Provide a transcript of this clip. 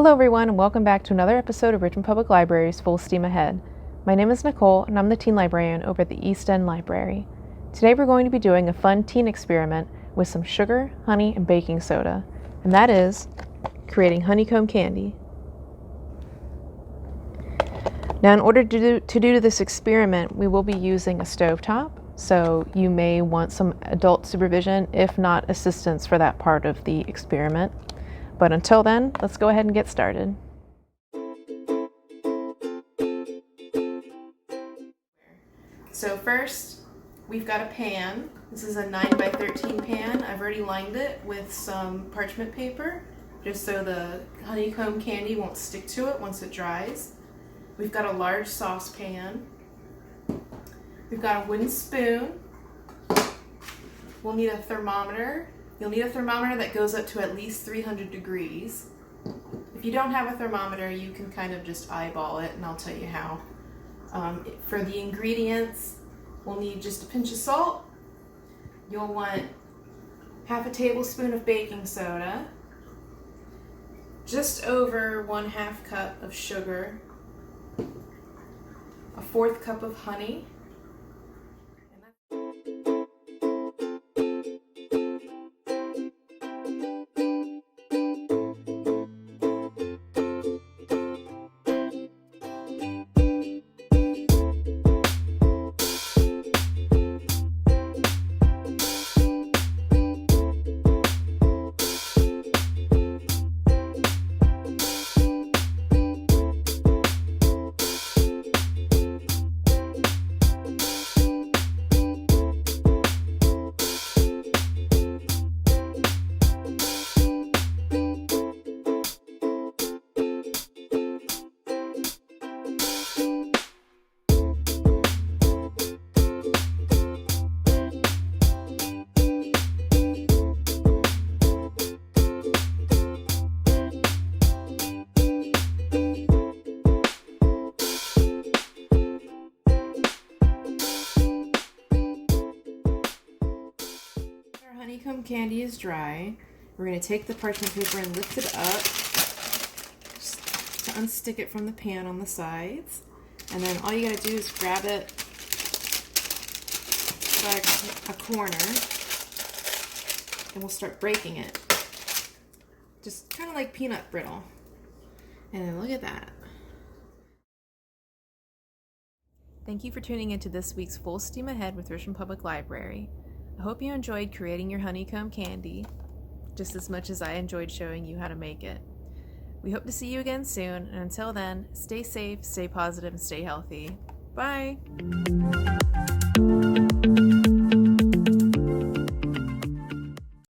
Hello everyone, and welcome back to another episode of Richmond Public Library's Full Steam Ahead. My name is Nicole, and I'm the teen librarian over at the East End Library. Today we're going to be doing a fun teen experiment with some sugar, honey, and baking soda, and that is creating honeycomb candy. Now, in order to do this experiment, we will be using a stovetop, so you may want some adult supervision, if not assistance, for that part of the experiment. But until then, let's go ahead and get started. So first, we've got a pan. This is a 9x13 pan. I've already lined it with some parchment paper, just so the honeycomb candy won't stick to it once it dries. We've got a large saucepan. We've got a wooden spoon. We'll need a thermometer. You'll need a thermometer that goes up to at least 300 degrees. If you don't have a thermometer, you can kind of just eyeball it, and I'll tell you how. For the ingredients, we'll need just a pinch of salt. You'll want half a tablespoon of baking soda, just over 1/2 cup of sugar, a 1/4 cup of honey, honeycomb candy is dry. We're going to take the parchment paper and lift it up just to unstick it from the pan on the sides. And then all you got to do is grab it by a corner and we'll start breaking it. Just kind of like peanut brittle. And then look at that. Thank you for tuning into this week's Full Steam Ahead with Richmond Public Library. I hope you enjoyed creating your honeycomb candy just as much as I enjoyed showing you how to make it. We hope to see you again soon, and until then, stay safe, stay positive, and stay healthy. Bye!